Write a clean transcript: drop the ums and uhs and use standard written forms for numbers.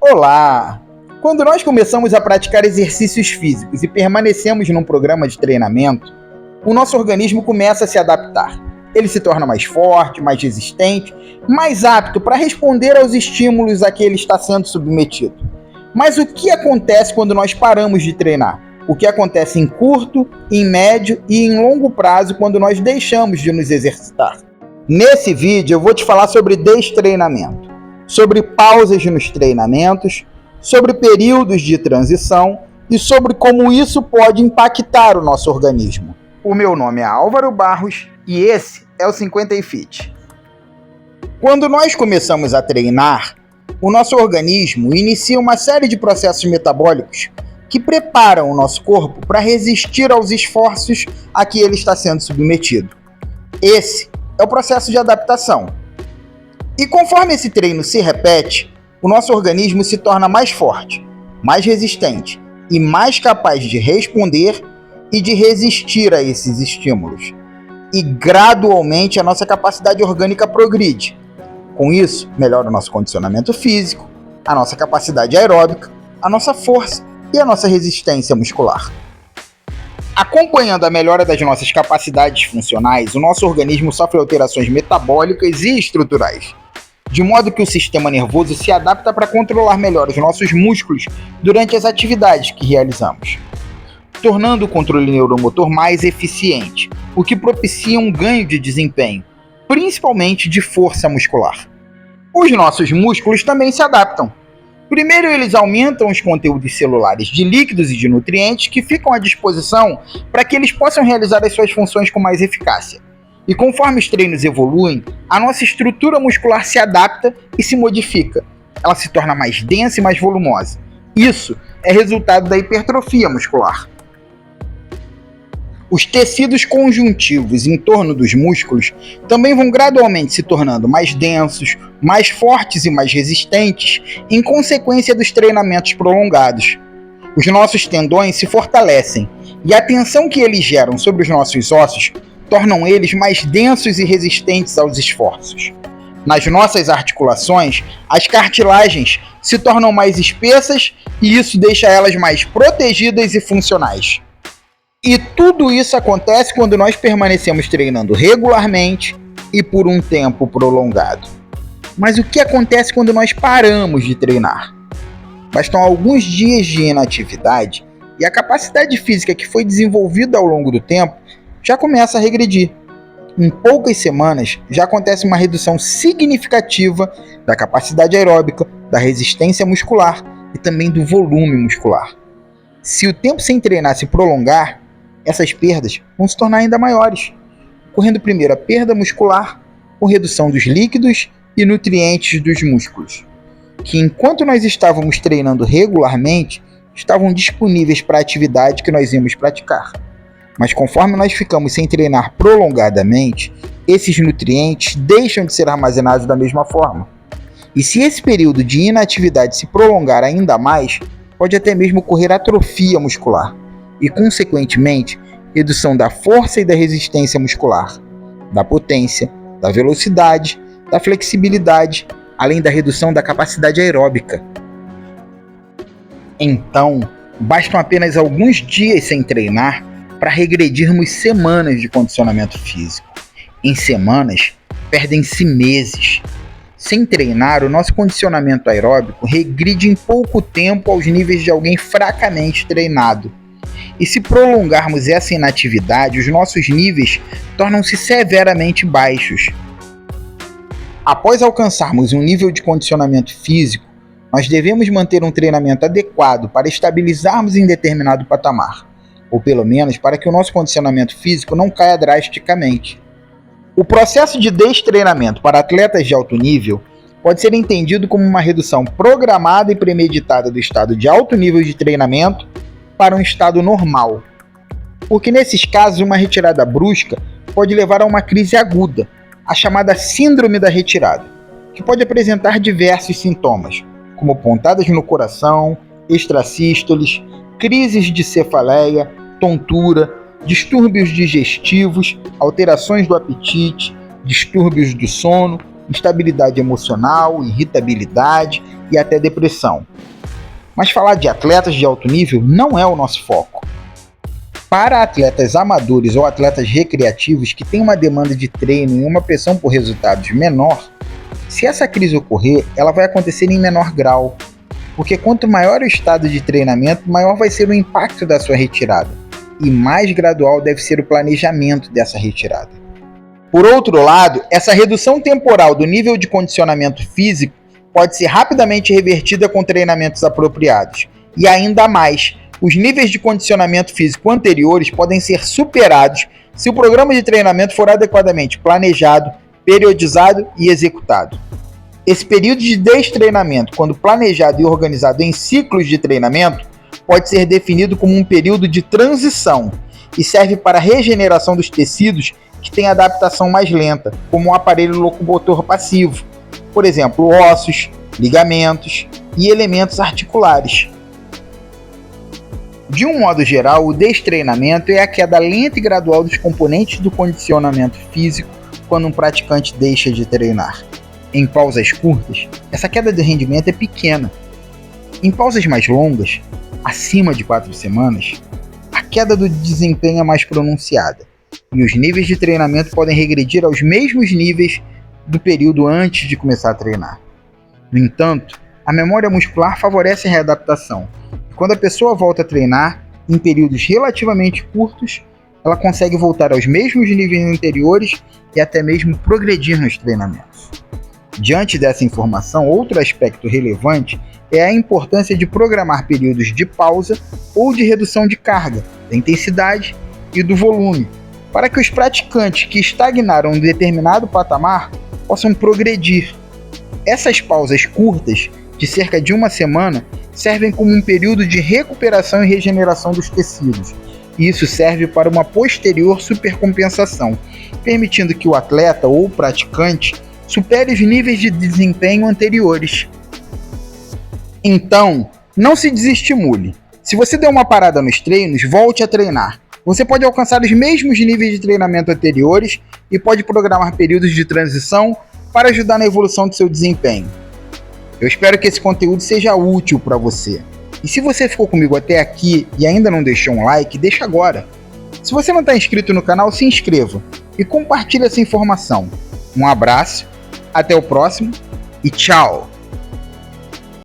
Olá! Quando nós começamos a praticar exercícios físicos e permanecemos num programa de treinamento, o nosso organismo começa a se adaptar. Ele se torna mais forte, mais resistente, mais apto para responder aos estímulos a que ele está sendo submetido. Mas o que acontece quando nós paramos de treinar? O que acontece em curto, em médio e em longo prazo quando nós deixamos de nos exercitar? Nesse vídeo eu vou te falar sobre destreinamento, sobre pausas nos treinamentos, sobre períodos de transição e sobre como isso pode impactar o nosso organismo. O meu nome é Álvaro Barros e esse é o 50 e Fit. Quando nós começamos a treinar, o nosso organismo inicia uma série de processos metabólicos que preparam o nosso corpo para resistir aos esforços a que ele está sendo submetido. Esse é o processo de adaptação. E conforme esse treino se repete, o nosso organismo se torna mais forte, mais resistente e mais capaz de responder e de resistir a esses estímulos. E gradualmente a nossa capacidade orgânica progride. Com isso, melhora o nosso condicionamento físico, a nossa capacidade aeróbica, a nossa força e a nossa resistência muscular. Acompanhando a melhora das nossas capacidades funcionais, o nosso organismo sofre alterações metabólicas e estruturais, de modo que o sistema nervoso se adapta para controlar melhor os nossos músculos durante as atividades que realizamos, tornando o controle neuromotor mais eficiente, o que propicia um ganho de desempenho, principalmente de força muscular. Os nossos músculos também se adaptam. Primeiro, eles aumentam os conteúdos celulares de líquidos e de nutrientes que ficam à disposição para que eles possam realizar as suas funções com mais eficácia. E conforme os treinos evoluem, a nossa estrutura muscular se adapta e se modifica. Ela se torna mais densa e mais volumosa. Isso é resultado da hipertrofia muscular. Os tecidos conjuntivos em torno dos músculos também vão gradualmente se tornando mais densos, mais fortes e mais resistentes em consequência dos treinamentos prolongados. Os nossos tendões se fortalecem e a tensão que eles geram sobre os nossos ossos tornam eles mais densos e resistentes aos esforços. Nas nossas articulações, as cartilagens se tornam mais espessas e isso deixa elas mais protegidas e funcionais. E tudo isso acontece quando nós permanecemos treinando regularmente e por um tempo prolongado. Mas o que acontece quando nós paramos de treinar? Bastam alguns dias de inatividade e a capacidade física que foi desenvolvida ao longo do tempo já começa a regredir. Em poucas semanas já acontece uma redução significativa da capacidade aeróbica, da resistência muscular e também do volume muscular. Se o tempo sem treinar se prolongar, essas perdas vão se tornar ainda maiores, ocorrendo primeiro a perda muscular com redução dos líquidos e nutrientes dos músculos, que enquanto nós estávamos treinando regularmente, estavam disponíveis para a atividade que nós íamos praticar. Mas conforme nós ficamos sem treinar prolongadamente, esses nutrientes deixam de ser armazenados da mesma forma. E se esse período de inatividade se prolongar ainda mais, pode até mesmo ocorrer atrofia muscular e, consequentemente, redução da força e da resistência muscular, da potência, da velocidade, da flexibilidade, além da redução da capacidade aeróbica. Então, bastam apenas alguns dias sem treinar para regredirmos semanas de condicionamento físico. Em semanas, perdem-se meses. Sem treinar, o nosso condicionamento aeróbico regride em pouco tempo aos níveis de alguém fracamente treinado. E se prolongarmos essa inatividade, os nossos níveis tornam-se severamente baixos. Após alcançarmos um nível de condicionamento físico, nós devemos manter um treinamento adequado para estabilizarmos em determinado patamar, ou pelo menos para que o nosso condicionamento físico não caia drasticamente. O processo de destreinamento para atletas de alto nível pode ser entendido como uma redução programada e premeditada do estado de alto nível de treinamento para um estado normal, porque nesses casos uma retirada brusca pode levar a uma crise aguda, a chamada síndrome da retirada, que pode apresentar diversos sintomas, como pontadas no coração, extrasístoles, crises de cefaleia, tontura, distúrbios digestivos, alterações do apetite, distúrbios do sono, instabilidade emocional, irritabilidade, e até depressão. Mas falar de atletas de alto nível não é o nosso foco. Para atletas amadores ou atletas recreativos que têm uma demanda de treino e uma pressão por resultados menor, se essa crise ocorrer, ela vai acontecer em menor grau, porque quanto maior o estado de treinamento, maior vai ser o impacto da sua retirada, e mais gradual deve ser o planejamento dessa retirada. Por outro lado, essa redução temporal do nível de condicionamento físico pode ser rapidamente revertida com treinamentos apropriados, e ainda mais, os níveis de condicionamento físico anteriores podem ser superados se o programa de treinamento for adequadamente planejado, periodizado e executado. Esse período de destreinamento, quando planejado e organizado em ciclos de treinamento, pode ser definido como um período de transição e serve para a regeneração dos tecidos que têm adaptação mais lenta, como o aparelho locomotor passivo, por exemplo, ossos, ligamentos e elementos articulares. De um modo geral, o destreinamento é a queda lenta e gradual dos componentes do condicionamento físico quando um praticante deixa de treinar. Em pausas curtas, essa queda de rendimento é pequena. Em pausas mais longas, acima de 4 semanas, a queda do desempenho é mais pronunciada e os níveis de treinamento podem regredir aos mesmos níveis do período antes de começar a treinar. No entanto, a memória muscular favorece a readaptação. Quando a pessoa volta a treinar, em períodos relativamente curtos, ela consegue voltar aos mesmos níveis anteriores e até mesmo progredir nos treinamentos. Diante dessa informação, outro aspecto relevante é a importância de programar períodos de pausa ou de redução de carga, da intensidade e do volume, para que os praticantes que estagnaram em determinado patamar possam progredir. Essas pausas curtas, de cerca de 1 semana, servem como um período de recuperação e regeneração dos tecidos. E isso serve para uma posterior supercompensação, permitindo que o atleta ou o praticante supere os níveis de desempenho anteriores. Então, não se desestimule. Se você deu uma parada nos treinos, volte a treinar. Você pode alcançar os mesmos níveis de treinamento anteriores e pode programar períodos de transição para ajudar na evolução do seu desempenho. Eu espero que esse conteúdo seja útil para você. E se você ficou comigo até aqui e ainda não deixou um like, deixa agora. Se você não está inscrito no canal, se inscreva e compartilhe essa informação. Um abraço, até o próximo e tchau!